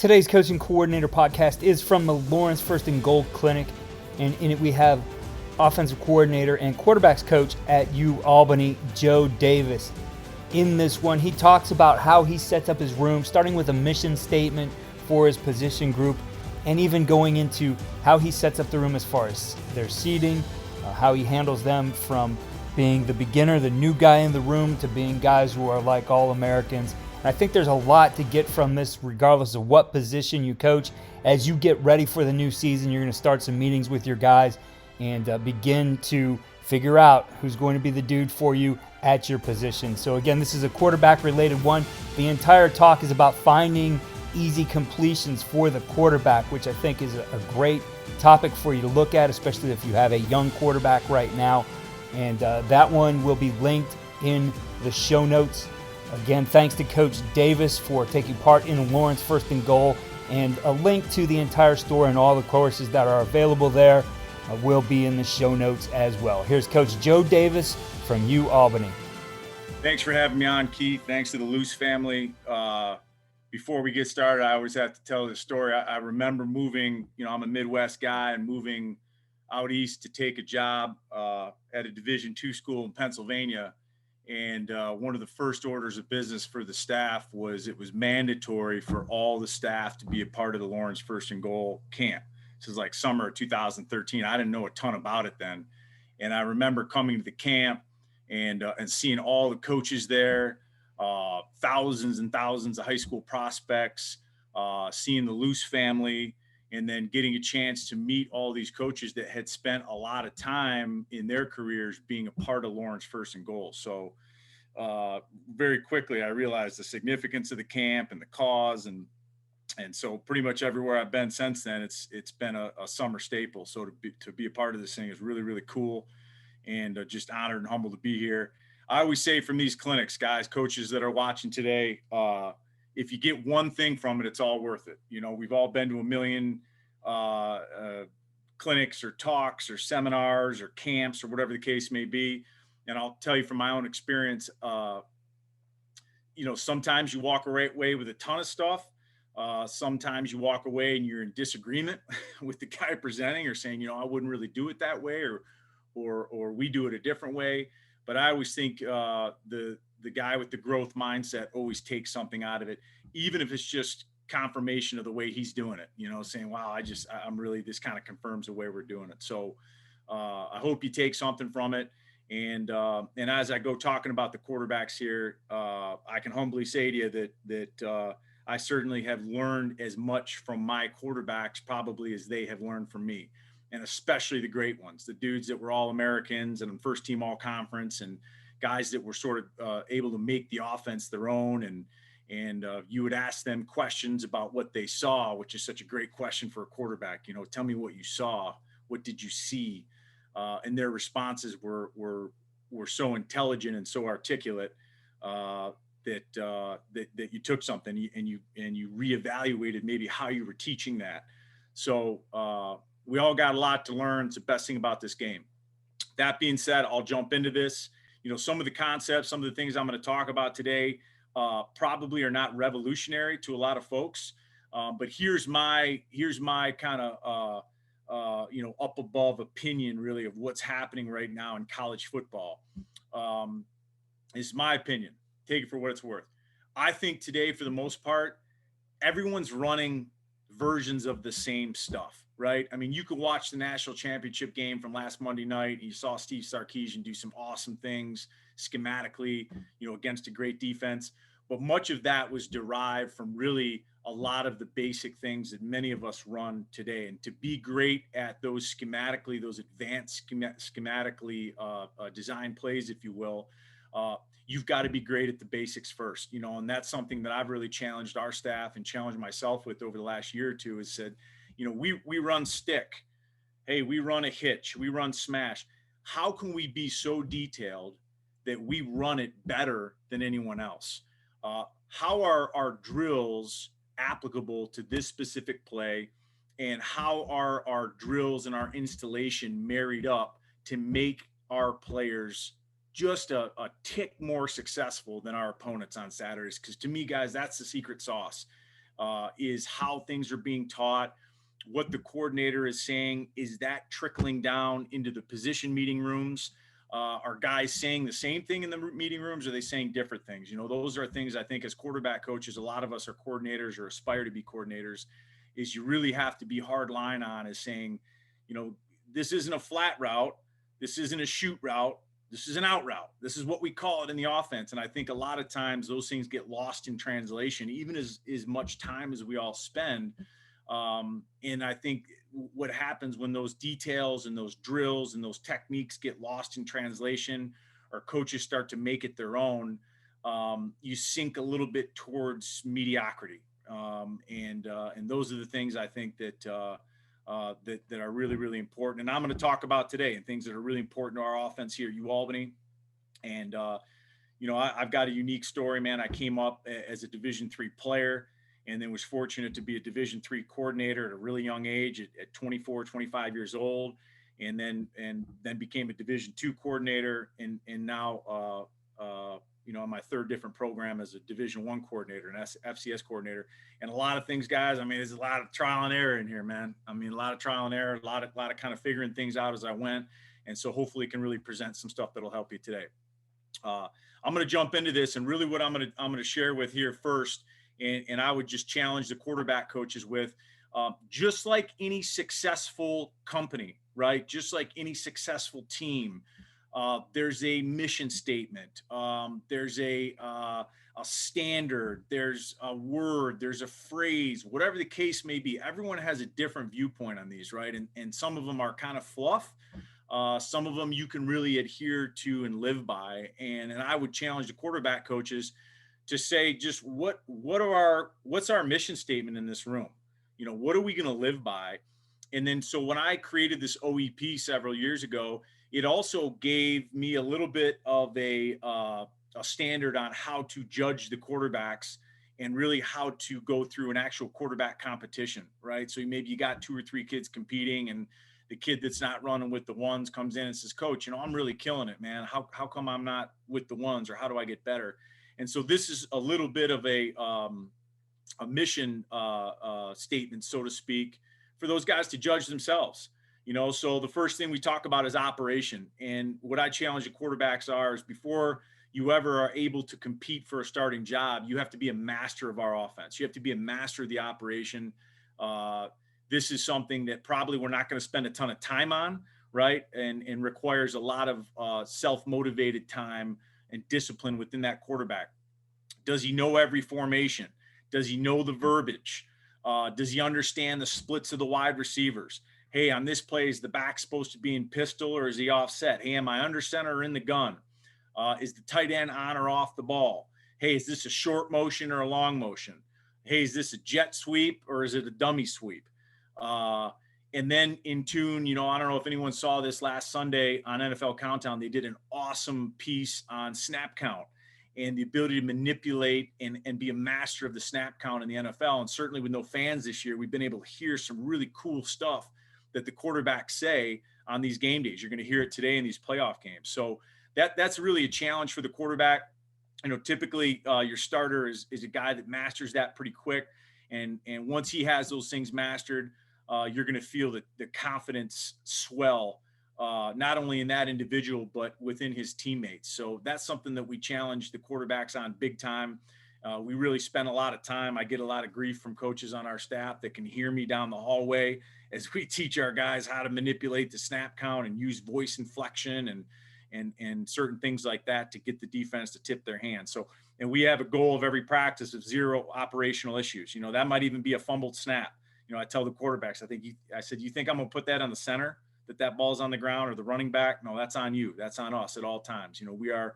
Today's Coaching Coordinator podcast is from the Lawrence First and Goal Clinic, and in it we have offensive coordinator and quarterbacks coach at Albany, Joe Davis. In this one, he talks about how he sets up his room, starting with a mission statement for his position group, and even going into how he sets up the room as far as their seating, how he handles them from being the beginner, the new guy in the room, to being guys who are like All-Americans. I think there's a lot to get from this regardless of what position you coach. As you get ready for the new season, you're going to start some meetings with your guys and begin to figure out who's going to be the dude for you at your position. So again, this is a quarterback-related one. The entire talk is about finding easy completions for the quarterback, which I think is a great topic for you to look at, especially if you have a young quarterback right now. And that one will be linked in the show notes. Again, thanks to Coach Davis for taking part in Lawrence First and Goal, and a link to the entire store and all the courses that are available there will be in the show notes as well. Here's Coach Joe Davis from Albany. Thanks for having me on, Keith. Thanks to the Luce family. Before we get started, I always have to tell the story. I remember moving, I'm a Midwest guy, and moving out east to take a job at a Division II school in Pennsylvania. And one of the first orders of business for the staff was it was mandatory for all the staff to be a part of the Lawrence First and Goal camp. This is like summer of 2013. I didn't know a ton about it then. And I remember coming to the camp and seeing all the coaches there, thousands and thousands of high school prospects, seeing the Luce family, and then getting a chance to meet all these coaches that had spent a lot of time in their careers being a part of Lawrence First and Goal. So very quickly, I realized the significance of the camp and the cause. And so pretty much everywhere I've been since then, it's been a summer staple. So to be a part of this thing is really, really cool, and just honored and humbled to be here. I always say from these clinics, guys, coaches that are watching today, if you get one thing from it, it's all worth it. We've all been to a million clinics or talks or seminars or camps or whatever the case may be. And I'll tell you from my own experience, sometimes you walk away with a ton of stuff. Sometimes you walk away and you're in disagreement with the guy presenting, or saying, I wouldn't really do it that way, or we do it a different way. But I always think the guy with the growth mindset always takes something out of it, even if it's just confirmation of the way he's doing it, saying, wow, I'm really, this kind of confirms the way we're doing it. So I hope you take something from it. And as I go talking about the quarterbacks here, I can humbly say to you that I certainly have learned as much from my quarterbacks probably as they have learned from me. And especially the great ones, the dudes that were All-Americans and first team All-Conference, and guys that were sort of able to make the offense their own. And you would ask them questions about what they saw, which is such a great question for a quarterback. Tell me what you saw. What did you see? And their responses were so intelligent and so articulate that you took something and you reevaluated maybe how you were teaching that. So we all got a lot to learn. It's the best thing about this game. That being said, I'll jump into this. Some of the concepts, some of the things I'm going to talk about today probably are not revolutionary to a lot of folks. But here's my kind of, up above opinion really of what's happening right now in college football. It's my opinion. Take it for what it's worth. I think today, for the most part, everyone's running versions of the same stuff, right? I mean, you could watch the national championship game from last Monday night, and you saw Steve Sarkisian do some awesome things schematically, against a great defense. But much of that was derived from really a lot of the basic things that many of us run today. And to be great at those advanced schematically designed plays, if you will, you've got to be great at the basics first, and that's something that I've really challenged our staff and challenged myself with over the last year or two, is said, we run stick. Hey, we run a hitch, we run smash. How can we be so detailed that we run it better than anyone else? How are our drills applicable to this specific play, and how are our drills and our installation married up to make our players just a tick more successful than our opponents on Saturdays? Because to me, guys, that's the secret sauce. is how things are being taught, what the coordinator is saying. Is that trickling down into the position meeting rooms? Are guys saying the same thing in the meeting rooms? Or are they saying different things? Those are things I think as quarterback coaches, a lot of us are coordinators or aspire to be coordinators, is you really have to be hard line on is saying, this isn't a flat route. This isn't a shoot route. This is an out route. This is what we call it in the offense. And I think a lot of times those things get lost in translation, even as much time as we all spend. And I think what happens when those details and those drills and those techniques get lost in translation, or coaches start to make it their own, you sink a little bit towards mediocrity. And those are the things I think that are really, really important. And I'm going to talk about today, and things that are really important to our offense here at Albany. And, I've got a unique story, man. I came up as a Division III player, and then was fortunate to be a Division III coordinator at a really young age at 24, 25 years old. And then became a Division II coordinator. And now, on my third different program as a Division I coordinator and FCS coordinator. And a lot of things, guys, there's a lot of trial and error in here, man. A lot of trial and error, a lot of kind of figuring things out as I went. And so hopefully it can really present some stuff that'll help you today. I'm going to jump into this, and really what I'm going to share with here first. And I would just challenge the quarterback coaches with, just like any successful company, right? Just like any successful team, there's a mission statement. There's a standard. There's a word. There's a phrase. Whatever the case may be, everyone has a different viewpoint on these, right? And some of them are kind of fluff. Some of them you can really adhere to and live by. And I would challenge the quarterback coaches to say, just what's our mission statement in this room? What are we going to live by? And then, so when I created this OEP several years ago, it also gave me a little bit of a standard on how to judge the quarterbacks, and really how to go through an actual quarterback competition, right? So maybe you got 2 or 3 kids competing, and the kid that's not running with the ones comes in and says, "Coach, I'm really killing it, man. How come I'm not with the ones, or how do I get better?" And so this is a little bit of a mission statement, so to speak, for those guys to judge themselves. So the first thing we talk about is operation. And what I challenge the quarterbacks is, before you ever are able to compete for a starting job, you have to be a master of our offense. You have to be a master of the operation. This is something that probably we're not going to spend a ton of time on, right? And requires a lot of self-motivated time and discipline within that quarterback. Does he know every formation? Does he know the verbiage? Does he understand the splits of the wide receivers? Hey, on this play, is the back supposed to be in pistol, or is he offset? Hey, am I under center or in the gun? Is the tight end on or off the ball? Hey, is this a short motion or a long motion? Hey, is this a jet sweep or is it a dummy sweep? And then in tune, I don't know if anyone saw this last Sunday on NFL Countdown. They did an awesome piece on snap count and the ability to manipulate and be a master of the snap count in the NFL. And certainly with no fans this year, we've been able to hear some really cool stuff that the quarterbacks say on these game days. You're going to hear it today in these playoff games. So that's really a challenge for the quarterback. Typically your starter is a guy that masters that pretty quick. And once he has those things mastered, you're going to feel the confidence swell, not only in that individual, but within his teammates. So that's something that we challenge the quarterbacks on big time. We really spend a lot of time. I get a lot of grief from coaches on our staff that can hear me down the hallway as we teach our guys how to manipulate the snap count and use voice inflection and certain things like that to get the defense to tip their hand. So, and we have a goal of every practice of 0 operational issues. That might even be a fumbled snap. I tell the quarterbacks, I said, you think I'm going to put that on the center, that ball's on the ground, or the running back? No, that's on you. That's on us at all times. We are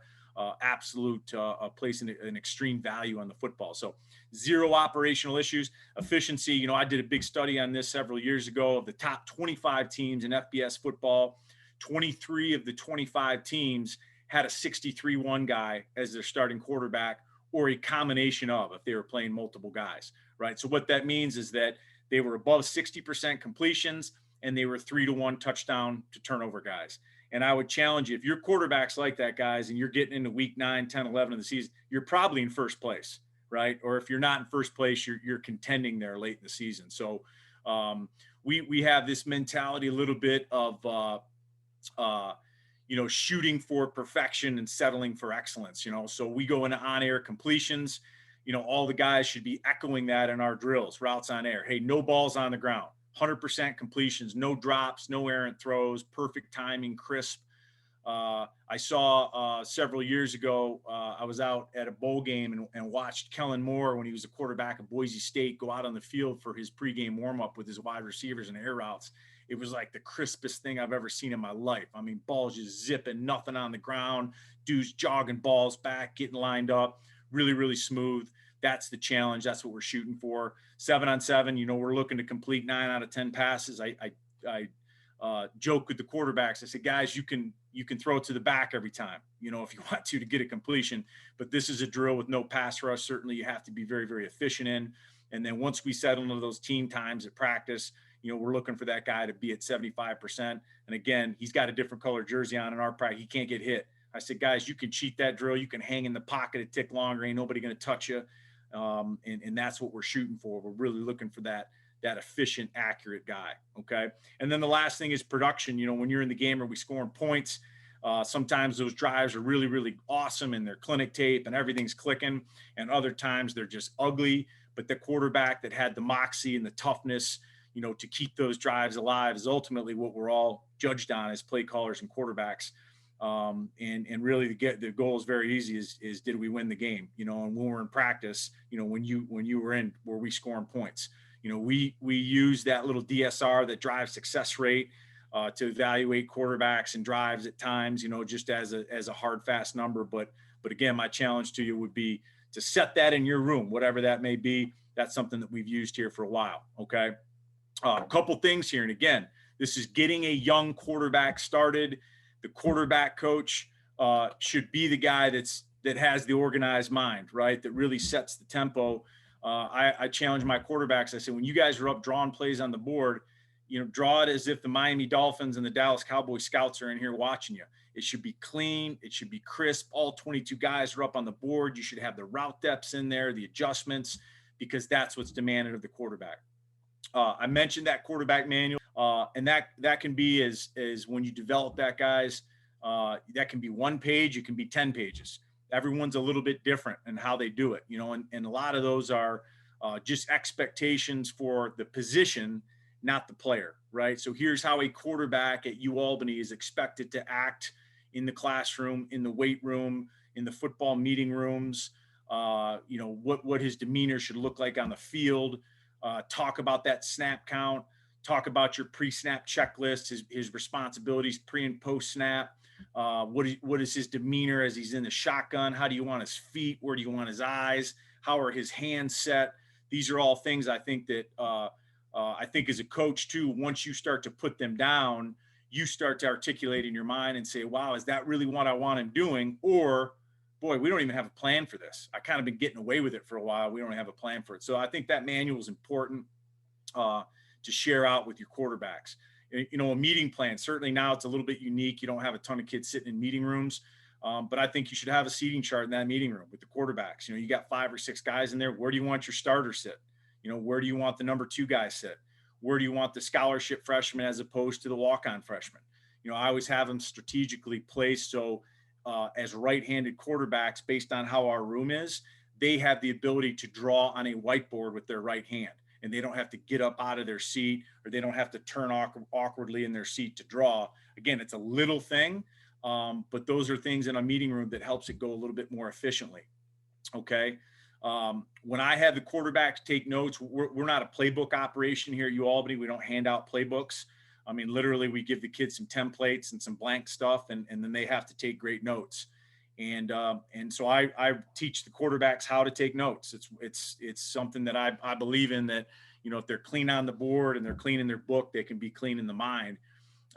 absolute placing an extreme value on the football. So 0 operational issues. Efficiency. I did a big study on this several years ago of the top 25 teams in FBS football. 23 of the 25 teams had a 63-1 guy as their starting quarterback, or a combination of, if they were playing multiple guys, right? So what that means is that they were above 60% completions, and they were 3-1 touchdown to turnover guys. And I would challenge you, if your quarterback's like that, guys, and you're getting into week 9, 10, 11 of the season, you're probably in first place, right? Or if you're not in first place, you're contending there late in the season. So we have this mentality a little bit of shooting for perfection and settling for excellence. So we go into on-air completions. All the guys should be echoing that in our drills, routes on air. Hey, no balls on the ground, 100% completions, no drops, no errant throws, perfect timing, crisp. I saw several years ago, I was out at a bowl game and watched Kellen Moore when he was a quarterback of Boise State go out on the field for his pregame warm-up with his wide receivers and air routes. It was like the crispest thing I've ever seen in my life. I mean, balls just zipping, nothing on the ground, dudes jogging balls back, getting lined up, really, really smooth. That's the challenge. That's what we're shooting for. 7-on-7, we're looking to complete 9 out of 10 passes. I joke with the quarterbacks. I said, guys, you can throw it to the back every time, if you want to get a completion, but this is a drill with no pass rush. Certainly you have to be very, very efficient in. And then once we settle into those team times at practice, we're looking for that guy to be at 75%. And again, he's got a different color jersey on in our practice. He can't get hit. I said, guys, you can cheat that drill. You can hang in the pocket a tick longer. Ain't nobody going to touch you. And that's what we're shooting for. We're really looking for that efficient, accurate guy. Okay. And then the last thing is production. When you're in the game, are we scoring points? Sometimes those drives are really, really awesome and they're clinic tape and everything's clicking. And other times they're just ugly, but the quarterback that had the moxie and the toughness, to keep those drives alive is ultimately what we're all judged on as play callers and quarterbacks. And really the goal is very easy is did we win the game? And when we're in practice, when you were we scoring points? We use that little DSR, that drive success rate, to evaluate quarterbacks and drives at times, just as a hard, fast number. But again, my challenge to you would be to set that in your room, whatever that may be. That's something that we've used here for a while. Okay. A couple things here. And again, this is getting a young quarterback started. The quarterback coach should be the guy that has the organized mind, right? That really sets the tempo. I challenge my quarterbacks. I said, when you guys are up drawing plays on the board, draw it as if the Miami Dolphins and the Dallas Cowboy scouts are in here watching you. It should be clean. It should be crisp. All 22 guys are up on the board. You should have the route depths in there, the adjustments, because that's what's demanded of the quarterback. I mentioned that quarterback manual, and that can be as when you develop that, guys, that can be 1 page. It can be 10 pages. Everyone's a little bit different in how they do it, and a lot of those are just expectations for the position, not the player, right? So here's how a quarterback at UAlbany is expected to act in the classroom, in the weight room, in the football meeting rooms, what his demeanor should look like on the field, talk about that snap count, talk about your pre-snap checklist, his responsibilities pre and post snap. What is his demeanor as he's in the shotgun? How do you want his feet? Where do you want his eyes? How are his hands set? These are all things I think that I think as a coach too, once you start to put them down, you start to articulate in your mind and say, wow, is that really what I want him doing? Or, boy, we don't even have a plan for this. I kind of been getting away with it for a while. We don't have a plan for it. So I think that manual is important to share out with your quarterbacks. A meeting plan, certainly now it's a little bit unique. You don't have a ton of kids sitting in meeting rooms, but I think you should have a seating chart in that meeting room with the quarterbacks. You got 5 or 6 guys in there. Where do you want your starter sit? Where do you want the number 2 guy sit? Where do you want the scholarship freshman as opposed to the walk-on freshman? I always have them strategically placed so as right-handed quarterbacks, based on how our room is, they have the ability to draw on a whiteboard with their right hand, and they don't have to get up out of their seat, or they don't have to turn awkwardly in their seat to draw. Again, it's a little thing, but those are things in a meeting room that helps it go a little bit more efficiently. Okay. When I have the quarterbacks take notes, we're not a playbook operation here at UAlbany. We don't hand out playbooks. I mean, literally, we give the kids some templates and some blank stuff, and then they have to take great notes. And so I teach the quarterbacks how to take notes. It's something that I believe in, that, if they're clean on the board and they're clean in their book, they can be clean in the mind.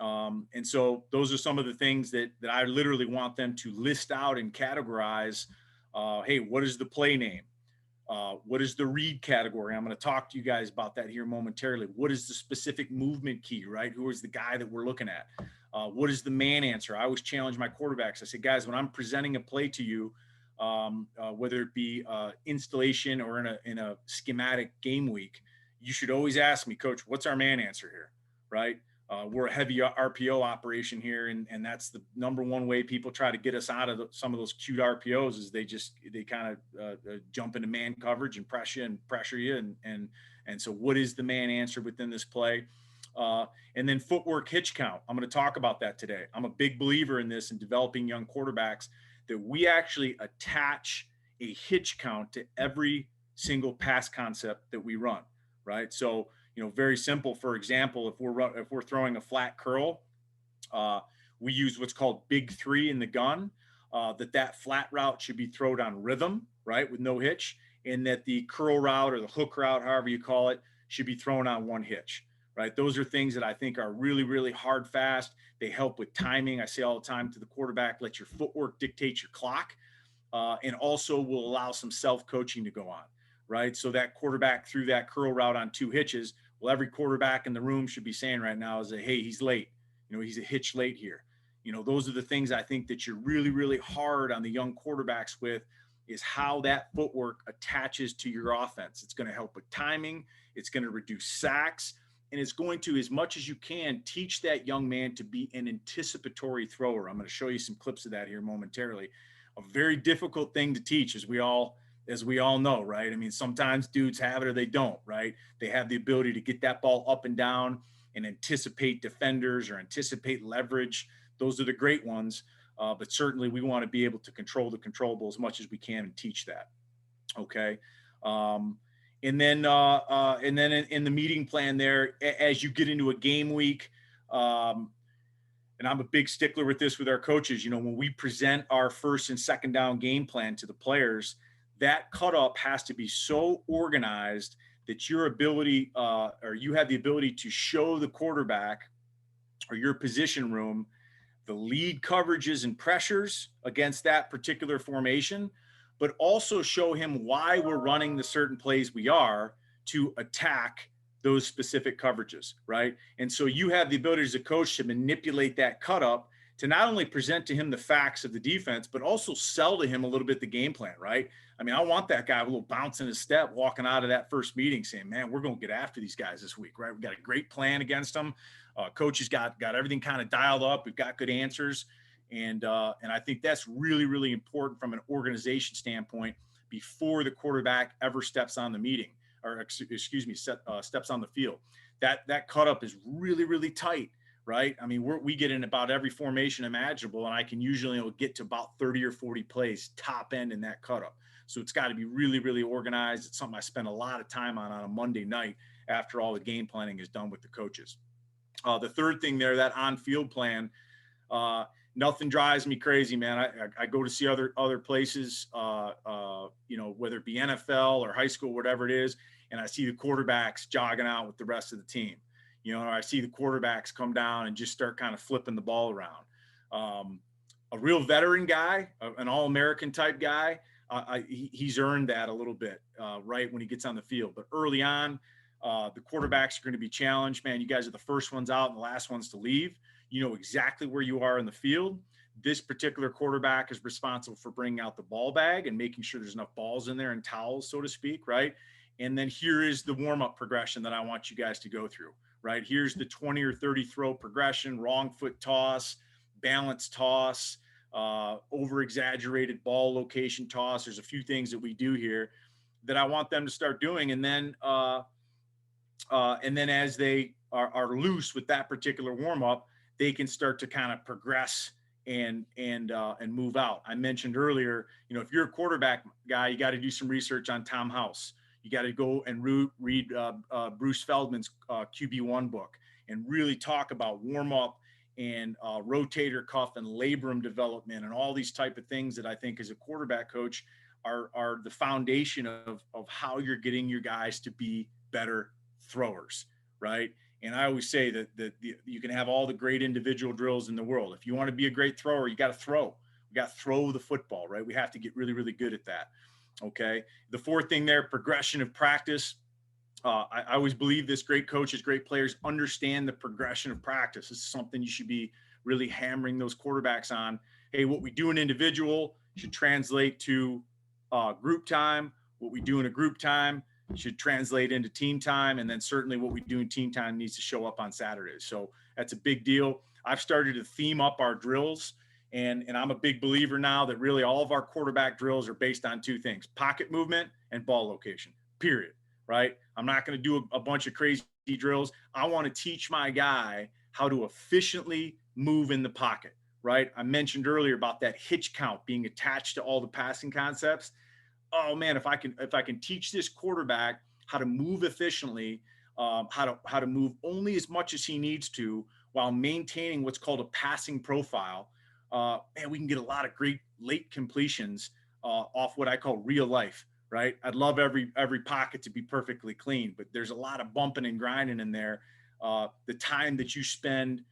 And so those are some of the things that I literally want them to list out and categorize. Hey, what is the play name? What is the read category? I'm going to talk to you guys about that here momentarily. What is the specific movement key, right? Who is the guy that we're looking at? What is the man answer? I always challenge my quarterbacks. I say, guys, when I'm presenting a play to you, whether it be installation or in a schematic game week, you should always ask me, Coach, what's our man answer here, right? We're a heavy RPO operation here, and that's the number one way people try to get us out of some of those cute RPOs is they kind of jump into man coverage and pressure you, and so what is the man answer within this play? And then footwork hitch count. I'm going to talk about that today. I'm a big believer in this in developing young quarterbacks, that we actually attach a hitch count to every single pass concept that we run, right? So, very simple. For example, if we're throwing a flat curl, we use what's called big three in the gun, that flat route should be thrown on rhythm, right, with no hitch, and that the curl route or the hook route, however you call it, should be thrown on one hitch, right? Those are things that I think are really, really hard, fast. They help with timing. I say all the time to the quarterback, let your footwork dictate your clock, and also will allow some self-coaching to go on, right? So that quarterback threw that curl route on two hitches. Well, every quarterback in the room should be saying right now is that, hey, he's late. He's a hitch late here. Those are the things I think that you're really, really hard on the young quarterbacks with, is how that footwork attaches to your offense. It's going to help with timing. It's going to reduce sacks. And it's going to, as much as you can, teach that young man to be an anticipatory thrower. I'm going to show you some clips of that here momentarily. A very difficult thing to teach, as we all know, right? I mean, sometimes dudes have it or they don't, right? They have the ability to get that ball up and down and anticipate defenders or anticipate leverage. Those are the great ones. But certainly we want to be able to control the controllable as much as we can and teach that. Okay. And then in the meeting plan there, as you get into a game week, and I'm a big stickler with this with our coaches, when we present our first and second down game plan to the players, that cut up has to be so organized that your ability or you have the ability to show the quarterback or your position room the lead coverages and pressures against that particular formation, but also show him why we're running the certain plays we are to attack those specific coverages, right? And so you have the ability as a coach to manipulate that cut up to not only present to him the facts of the defense, but also sell to him a little bit the game plan, right? I mean, I want that guy with a little bounce in his step walking out of that first meeting saying, man, we're going to get after these guys this week, right? We've got a great plan against them. Coach has got everything kind of dialed up. We've got good answers. And I think that's really, really important from an organization standpoint before the quarterback ever steps on the meeting or steps on the field. That cut up is really, really tight, right? I mean, we get in about every formation imaginable, and I can usually get to about 30 or 40 plays top end in that cut up. So it's got to be really, really organized. It's something I spend a lot of time on a Monday night after all the game planning is done with the coaches. The third thing there, that on-field plan, nothing drives me crazy, man. I go to see other places, whether it be NFL or high school, whatever it is, and I see the quarterbacks jogging out with the rest of the team. I see the quarterbacks come down and just start kind of flipping the ball around. A real veteran guy, an all-American type guy, he's earned that a little bit, right, when he gets on the field. But early on, the quarterbacks are going to be challenged. Man, you guys are the first ones out and the last ones to leave. You know exactly where you are in the field. This particular quarterback is responsible for bringing out the ball bag and making sure there's enough balls in there and towels, so to speak, right? And then here is the warm-up progression that I want you guys to go through, right? Here's the 20 or 30 throw progression, wrong foot toss, balance toss, over-exaggerated ball location toss. There's a few things that we do here that I want them to start doing. And then as they are loose with that particular warm-up, they can start to kind of progress and move out. I mentioned earlier, if you're a quarterback guy, you got to do some research on Tom House. You got to go and read Bruce Feldman's QB1 book and really talk about warm-up and rotator cuff and labrum development and all these type of things that I think as a quarterback coach are the foundation of how you're getting your guys to be better throwers, right? And I always say that you can have all the great individual drills in the world. If you want to be a great thrower, you got to throw. We got to throw the football, right? We have to get really, really good at that. Okay. The fourth thing there, progression of practice. I always believe this: great coaches, great players understand the progression of practice. This is something you should be really hammering those quarterbacks on. Hey, what we do in individual should translate to group time. What we do in a group time should translate into team time. And then certainly what we do in team time needs to show up on Saturdays. So that's a big deal. I've started to theme up our drills. And I'm a big believer now that really all of our quarterback drills are based on two things: pocket movement and ball location, period. Right? I'm not going to do a bunch of crazy drills. I want to teach my guy how to efficiently move in the pocket. Right? I mentioned earlier about that hitch count being attached to all the passing concepts. Oh man, if I can teach this quarterback how to move efficiently, how to move only as much as he needs to while maintaining what's called a passing profile, man, we can get a lot of great late completions off what I call real life. Right? I'd love every pocket to be perfectly clean, but there's a lot of bumping and grinding in there. The time that you spend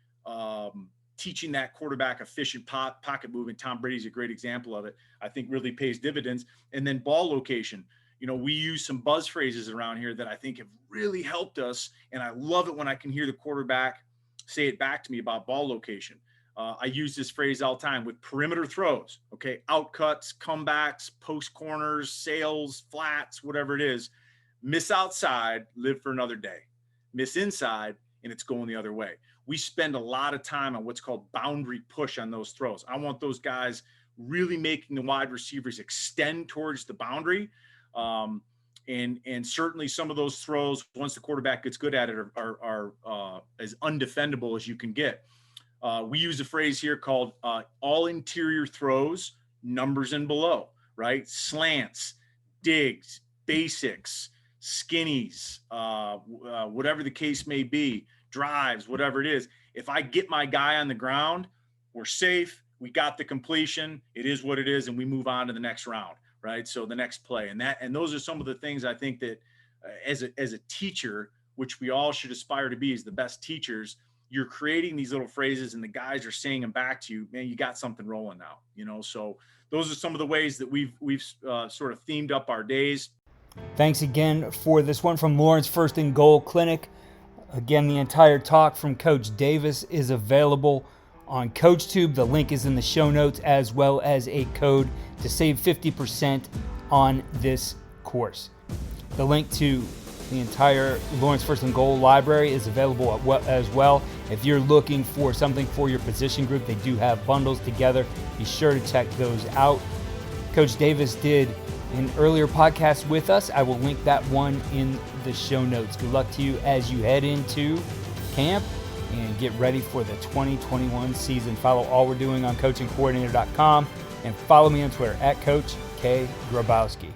teaching that quarterback efficient pocket movement, Tom Brady's a great example of it, I think really pays dividends. And then ball location. You know, we use some buzz phrases around here that I think have really helped us. And I love it when I can hear the quarterback say it back to me about ball location. I use this phrase all the time with perimeter throws. Okay. Out cuts, comebacks, post corners, sails, flats, whatever it is. Miss outside, live for another day. Miss inside, and it's going the other way. We spend a lot of time on what's called boundary push on those throws. I want those guys really making the wide receivers extend towards the boundary. And certainly some of those throws, once the quarterback gets good at it, are as undefendable as you can get. We use a phrase here called all interior throws, numbers and below, right? Slants, digs, basics, skinnies, whatever the case may be, drives, whatever it is. If I get my guy on the ground, we're safe. We got the completion. It is what it is. And we move on to the next round, right? So the next play, and those are some of the things I think that as a teacher, which we all should aspire to be as the best teachers, you're creating these little phrases and the guys are saying them back to you, man, you got something rolling now, you know? So those are some of the ways that we've sort of themed up our days. Thanks again for this one from Lawrence First and Goal Clinic. Again, the entire talk from Coach Davis is available on CoachTube. The link is in the show notes, as well as a code to save 50% on this course. The link to the entire Lawrence First and Goal library is available as well. If you're looking for something for your position group, they do have bundles together. Be sure to check those out. Coach Davis did an earlier podcast with us. I will link that one in the show notes. Good luck to you as you head into camp and get ready for the 2021 season. Follow all we're doing on coachingcoordinator.com and follow me on Twitter at Coach K. Grabowski.